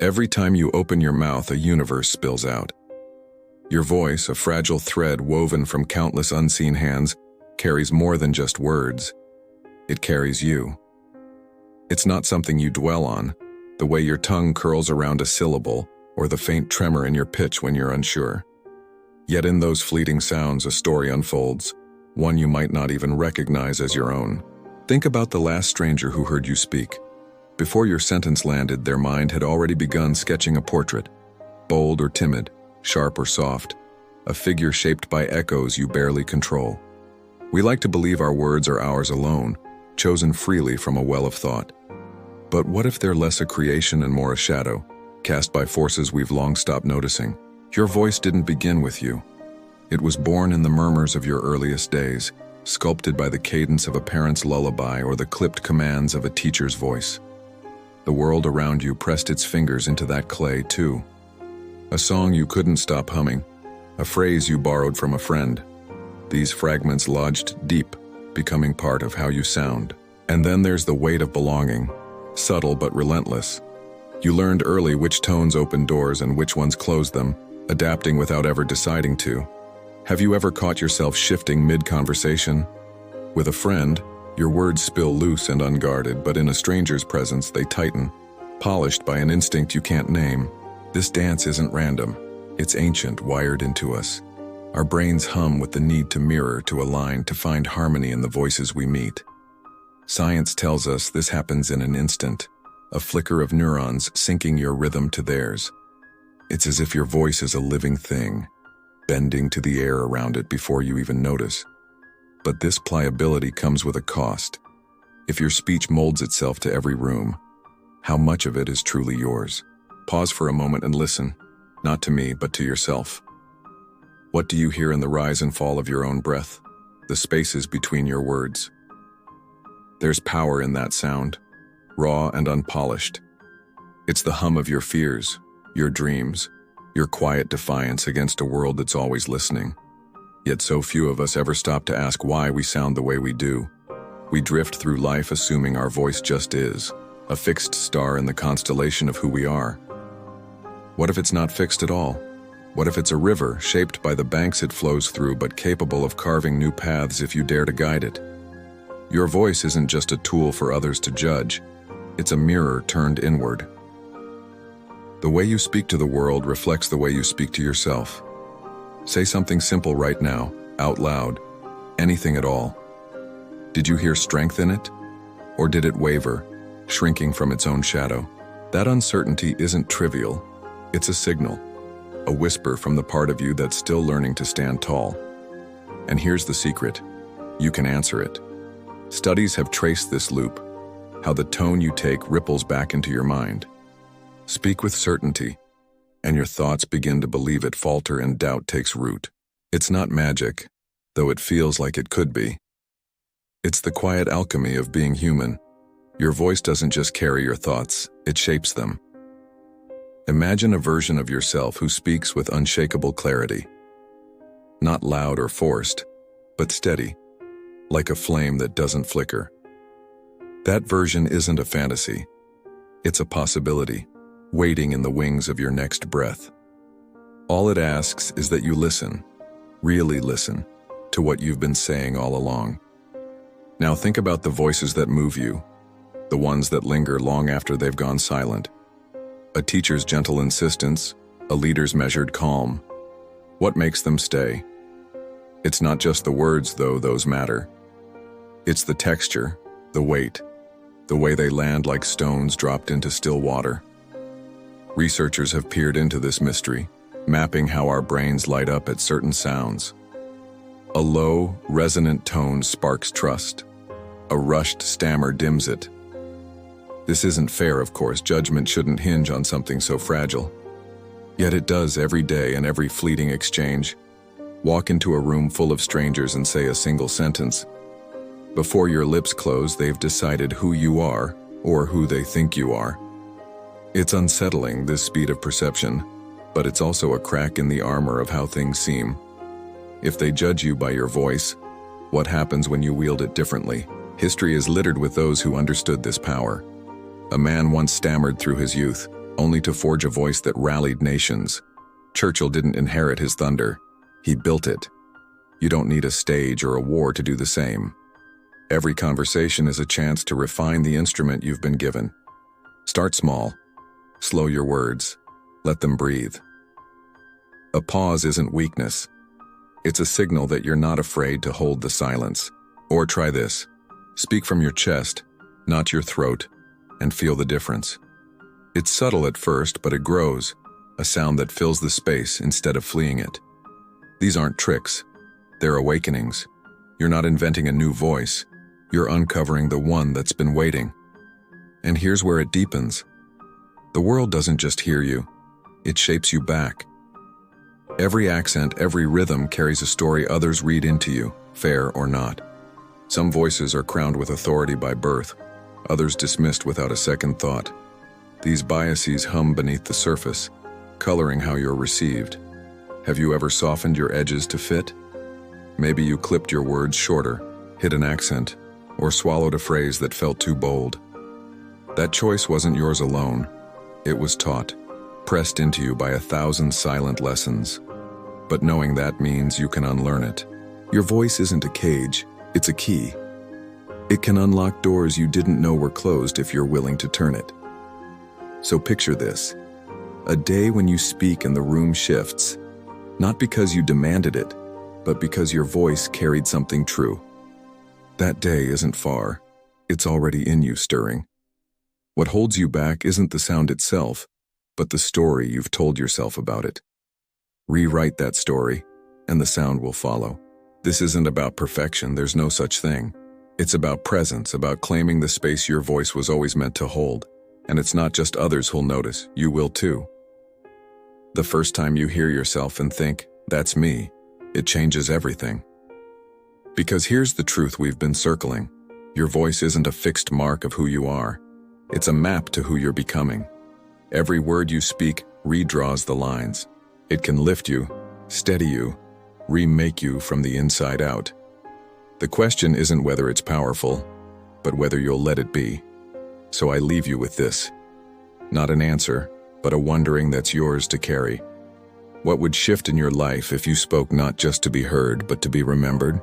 Every time you open your mouth, a universe spills out. Your voice, a fragile thread woven from countless unseen hands, carries more than just words. It carries you. It's not something you dwell on, the way your tongue curls around a syllable, or the faint tremor in your pitch when you're unsure. Yet in those fleeting sounds, a story unfolds, one you might not even recognize as your own. Think about the last stranger who heard you speak. Before your sentence landed, their mind had already begun sketching a portrait, bold or timid, sharp or soft, a figure shaped by echoes you barely control. We like to believe our words are ours alone, chosen freely from a well of thought. But what if they're less a creation and more a shadow, cast by forces we've long stopped noticing? Your voice didn't begin with you. It was born in the murmurs of your earliest days, sculpted by the cadence of a parent's lullaby or the clipped commands of a teacher's voice. The world around you pressed its fingers into that clay too. A song you couldn't stop humming, a phrase you borrowed from a friend. These fragments lodged deep, becoming part of how you sound. And then there's the weight of belonging, subtle but relentless. You learned early which tones opened doors and which ones closed them, adapting without ever deciding to. Have you ever caught yourself shifting mid-conversation? With a friend, your words spill loose and unguarded, but in a stranger's presence they tighten, polished by an instinct you can't name. This dance isn't random. It's ancient, wired into us. Our brains hum with the need to mirror, to align, to find harmony in the voices we meet. Science tells us this happens in an instant, a flicker of neurons syncing your rhythm to theirs. It's as if your voice is a living thing, bending to the air around it before you even notice. But this pliability comes with a cost. If your speech molds itself to every room, how much of it is truly yours? Pause for a moment and listen, not to me, but to yourself. What do you hear in the rise and fall of your own breath, the spaces between your words? There's power in that sound, raw and unpolished. It's the hum of your fears, your dreams, your quiet defiance against a world that's always listening. Yet so few of us ever stop to ask why we sound the way we do. We drift through life assuming our voice just is, a fixed star in the constellation of who we are. What if it's not fixed at all? What if it's a river, shaped by the banks it flows through, but capable of carving new paths if you dare to guide it? Your voice isn't just a tool for others to judge. It's a mirror turned inward. The way you speak to the world reflects the way you speak to yourself. Say something simple right now, out loud, anything at all. Did you hear strength in it? Or did it waver, shrinking from its own shadow? That uncertainty isn't trivial. It's a signal, a whisper from the part of you that's still learning to stand tall. And here's the secret. You can answer it. Studies have traced this loop, how the tone you take ripples back into your mind. Speak with certainty, and your thoughts begin to believe it falter and doubt takes root. It's not magic, though it feels like it could be. It's the quiet alchemy of being human. Your voice doesn't just carry your thoughts, it shapes them. Imagine a version of yourself who speaks with unshakable clarity. Not loud or forced, but steady, like a flame that doesn't flicker. That version isn't a fantasy. It's a possibility, waiting in the wings of your next breath. All it asks is that you listen, really listen, to what you've been saying all along. Now think about the voices that move you, the ones that linger long after they've gone silent. A teacher's gentle insistence, a leader's measured calm. What makes them stay? It's not just the words, though those matter. It's the texture, the weight, the way they land like stones dropped into still water. Researchers have peered into this mystery, mapping how our brains light up at certain sounds. A low, resonant tone sparks trust. A rushed stammer dims it. This isn't fair, of course. Judgment shouldn't hinge on something so fragile. Yet it does every day in every fleeting exchange. Walk into a room full of strangers and say a single sentence. Before your lips close, they've decided who you are, or who they think you are. It's unsettling, this speed of perception, but it's also a crack in the armor of how things seem. If they judge you by your voice, what happens when you wield it differently? History is littered with those who understood this power. A man once stammered through his youth, only to forge a voice that rallied nations. Churchill didn't inherit his thunder. He built it. You don't need a stage or a war to do the same. Every conversation is a chance to refine the instrument you've been given. Start small. Slow your words. Let them breathe. A pause isn't weakness. It's a signal that you're not afraid to hold the silence. Or try this. Speak from your chest, not your throat, and feel the difference. It's subtle at first, but it grows, a sound that fills the space instead of fleeing it. These aren't tricks. They're awakenings. You're not inventing a new voice. You're uncovering the one that's been waiting. And here's where it deepens. The world doesn't just hear you. It shapes you back. Every accent, every rhythm carries a story others read into you, fair or not. Some voices are crowned with authority by birth, others dismissed without a second thought. These biases hum beneath the surface, coloring how you're received. Have you ever softened your edges to fit? Maybe you clipped your words shorter, hid an accent, or swallowed a phrase that felt too bold. That choice wasn't yours alone. It was taught, pressed into you by 1,000 silent lessons. But knowing that means you can unlearn it. Your voice isn't a cage, it's a key. It can unlock doors you didn't know were closed if you're willing to turn it. So picture this. A day when you speak and the room shifts, not because you demanded it, but because your voice carried something true. That day isn't far. It's already in you, stirring. What holds you back isn't the sound itself, but the story you've told yourself about it. Rewrite that story, and the sound will follow. This isn't about perfection, there's no such thing. It's about presence, about claiming the space your voice was always meant to hold. And it's not just others who'll notice, you will too. The first time you hear yourself and think, that's me, it changes everything. Because here's the truth we've been circling. Your voice isn't a fixed mark of who you are. It's a map to who you're becoming. Every word you speak redraws the lines. It can lift you, steady you, remake you from the inside out. The question isn't whether it's powerful, but whether you'll let it be. So I leave you with this. Not an answer, but a wondering that's yours to carry. What would shift in your life if you spoke not just to be heard, but to be remembered?